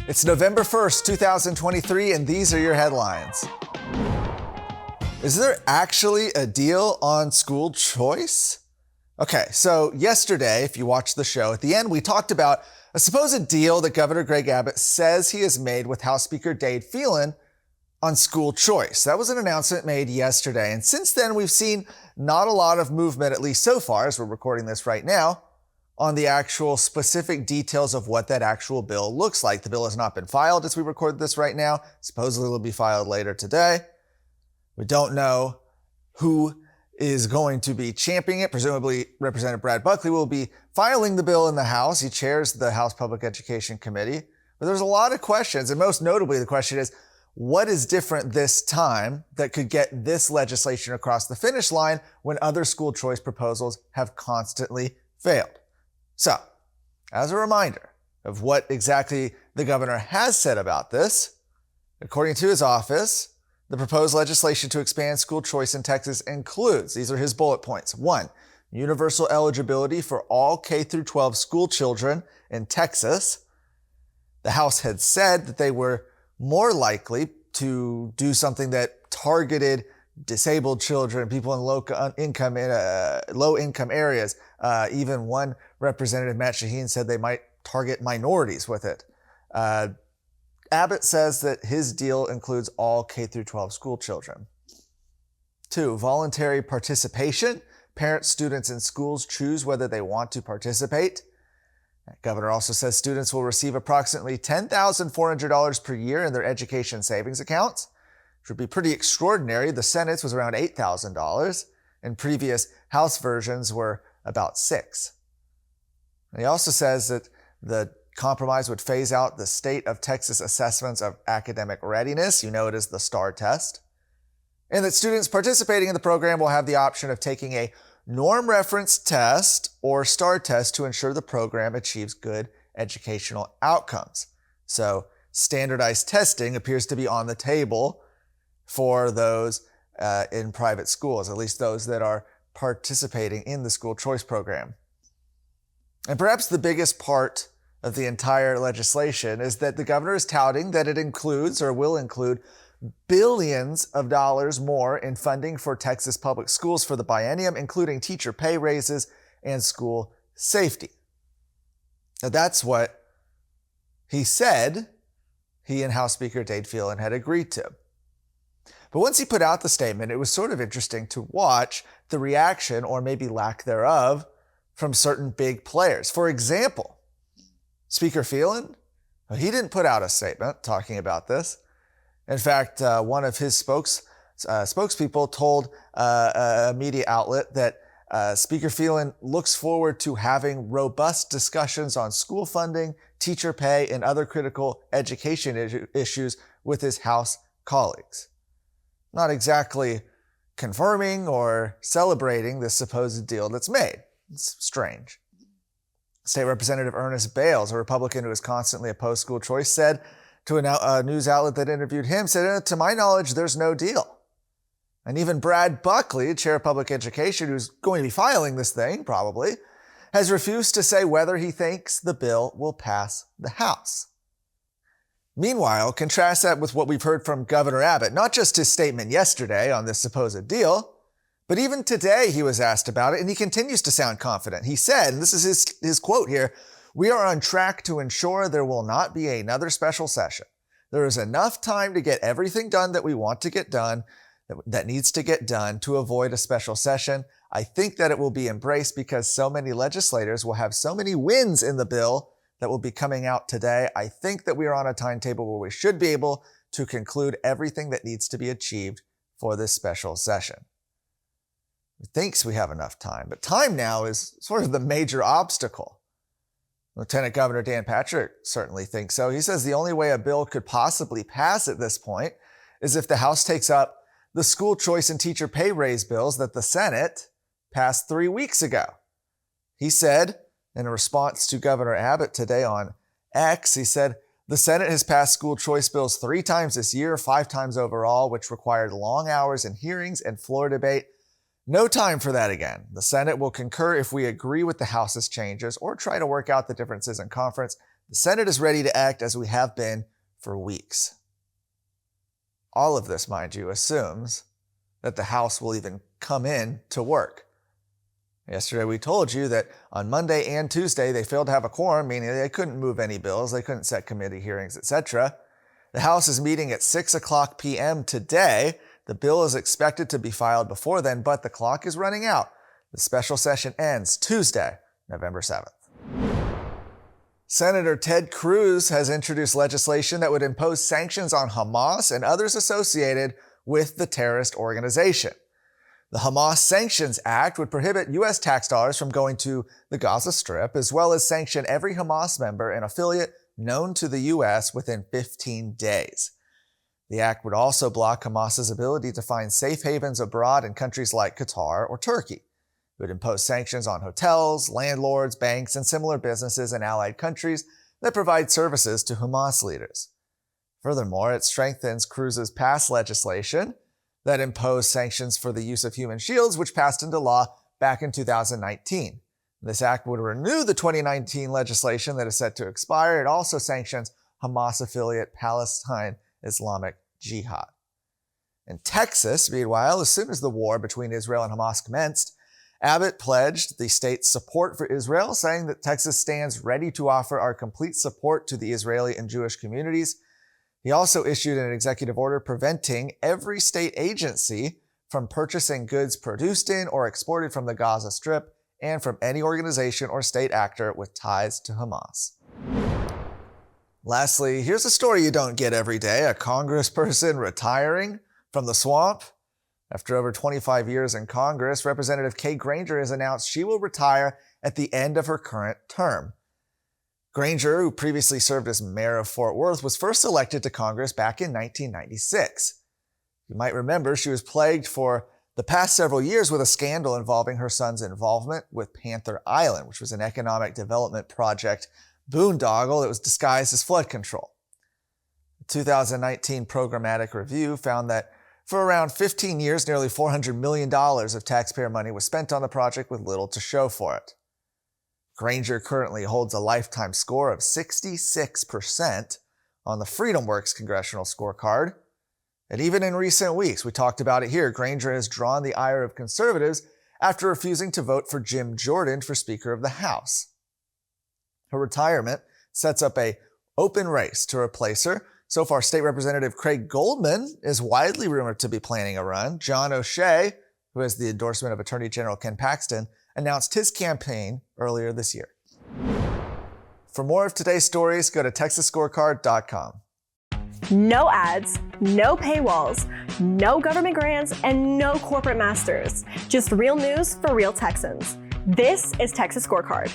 It's November 1st, 2023, and these are your headlines. Is there actually a deal on school choice? Okay, so yesterday, if you watched the show, at the end we talked about a supposed deal that Governor Greg Abbott says he has made with House Speaker Dade Phelan on school choice. That was an announcement made yesterday, and since then we've seen not a lot of movement, at least so far as we're recording this right now, on the actual specific details of what that actual bill looks like. The bill has not been filed as we record this right now. Supposedly it will be filed later today. We don't know who is going to be championing it. Presumably Representative Brad Buckley will be filing the bill in the House. He chairs the House Public Education Committee. But there's a lot of questions, and most notably the question is, what is different this time that could get this legislation across the finish line when other school choice proposals have constantly failed? So, as a reminder of what exactly the governor has said about this, according to his office, the proposed legislation to expand school choice in Texas includes, these are his bullet points. 1, universal eligibility for all K-12 school children in Texas. The House had said that they were more likely to do something that targeted disabled children, people in low income areas. Even one representative, Matt Shaheen, said they might target minorities with it. Abbott says that his deal includes all K-12 school children. 2, voluntary participation. Parents, students, and schools choose whether they want to participate. The governor also says students will receive approximately $10,400 per year in their education savings accounts, which would be pretty extraordinary. The Senate's was around $8,000, and previous House versions were about $6,000. And he also says that the compromise would phase out the state of Texas assessments of academic readiness. You know it as the STAAR test. And that students participating in the program will have the option of taking a norm reference test or STAAR test to ensure the program achieves good educational outcomes. So standardized testing appears to be on the table for those in private schools, at least those that are participating in the school choice program. And perhaps the biggest part of the entire legislation is that the governor is touting that it includes or will include billions of dollars more in funding for Texas public schools for the biennium, including teacher pay raises and school safety. Now that's what he said he and House Speaker Dade Phelan had agreed to. But once he put out the statement, it was sort of interesting to watch the reaction, or maybe lack thereof, from certain big players. For example, Speaker Phelan, he didn't put out a statement talking about this. In fact, one of his spokespeople told a media outlet that Speaker Phelan looks forward to having robust discussions on school funding, teacher pay, and other critical education issues with his House colleagues. Not exactly confirming or celebrating this supposed deal that's made. It's strange. State Representative Ernest Bales, a Republican who has constantly opposed school choice, said to a news outlet that interviewed him, said, to my knowledge, there's no deal. And even Brad Buckley, chair of public education, who's going to be filing this thing probably, has refused to say whether he thinks the bill will pass the House. Meanwhile, contrast that with what we've heard from Governor Abbott, not just his statement yesterday on this supposed deal, but even today he was asked about it, and he continues to sound confident. He said, and this is his quote here, "We are on track to ensure there will not be another special session. There is enough time to get everything done that we want to get done, that needs to get done, to avoid a special session. I think that it will be embraced because so many legislators will have so many wins in the bill that will be coming out today. I think that we are on a timetable where we should be able to conclude everything that needs to be achieved for this special session." He thinks we have enough time, but time now is sort of the major obstacle. Lieutenant Governor Dan Patrick certainly thinks so. He says the only way a bill could possibly pass at this point is if the House takes up the school choice and teacher pay raise bills that the Senate passed 3 weeks ago. He said, in a response to Governor Abbott today on X, he said, the Senate has passed school choice bills 3 times this year, 5 times overall, which required long hours and hearings and floor debate. No time for that again. The Senate will concur if we agree with the House's changes or try to work out the differences in conference. The Senate is ready to act as we have been for weeks. All of this, mind you, assumes that the House will even come in to work. Yesterday we told you that on Monday and Tuesday they failed to have a quorum, meaning they couldn't move any bills, they couldn't set committee hearings, etc. The House is meeting at 6 o'clock p.m. today. The bill is expected to be filed before then, but the clock is running out. The special session ends Tuesday, November 7th. Senator Ted Cruz has introduced legislation that would impose sanctions on Hamas and others associated with the terrorist organization. The Hamas Sanctions Act would prohibit U.S. tax dollars from going to the Gaza Strip, as well as sanction every Hamas member and affiliate known to the U.S. within 15 days. The act would also block Hamas's ability to find safe havens abroad in countries like Qatar or Turkey. It would impose sanctions on hotels, landlords, banks, and similar businesses in allied countries that provide services to Hamas leaders. Furthermore, it strengthens Cruz's past legislation that imposed sanctions for the use of human shields, which passed into law back in 2019. This act would renew the 2019 legislation that is set to expire. It also sanctions Hamas affiliate Palestine Islamic Jihad. In Texas, meanwhile, as soon as the war between Israel and Hamas commenced, Abbott pledged the state's support for Israel, saying that Texas stands ready to offer our complete support to the Israeli and Jewish communities. He also issued an executive order preventing every state agency from purchasing goods produced in or exported from the Gaza Strip and from any organization or state actor with ties to Hamas. Lastly, here's a story you don't get every day: a congressperson retiring from the swamp. After over 25 years in Congress, Representative Granger has announced she will retire at the end of her current term. Granger, who previously served as mayor of Fort Worth, was first elected to Congress back in 1996. You might remember she was plagued for the past several years with a scandal involving her son's involvement with Panther Island, which was an economic development project boondoggle that was disguised as flood control. The 2019 programmatic review found that for around 15 years, nearly $400 million of taxpayer money was spent on the project with little to show for it. Granger currently holds a lifetime score of 66% on the FreedomWorks congressional scorecard. And even in recent weeks, we talked about it here, Granger has drawn the ire of conservatives after refusing to vote for Jim Jordan for Speaker of the House. Her retirement sets up an open race to replace her. So far, State Representative Craig Goldman is widely rumored to be planning a run. John O'Shea, who has the endorsement of Attorney General Ken Paxton, announced his campaign earlier this year. For more of today's stories, go to TexasScorecard.com. No ads, no paywalls, no government grants, and no corporate masters. Just real news for real Texans. This is Texas Scorecard.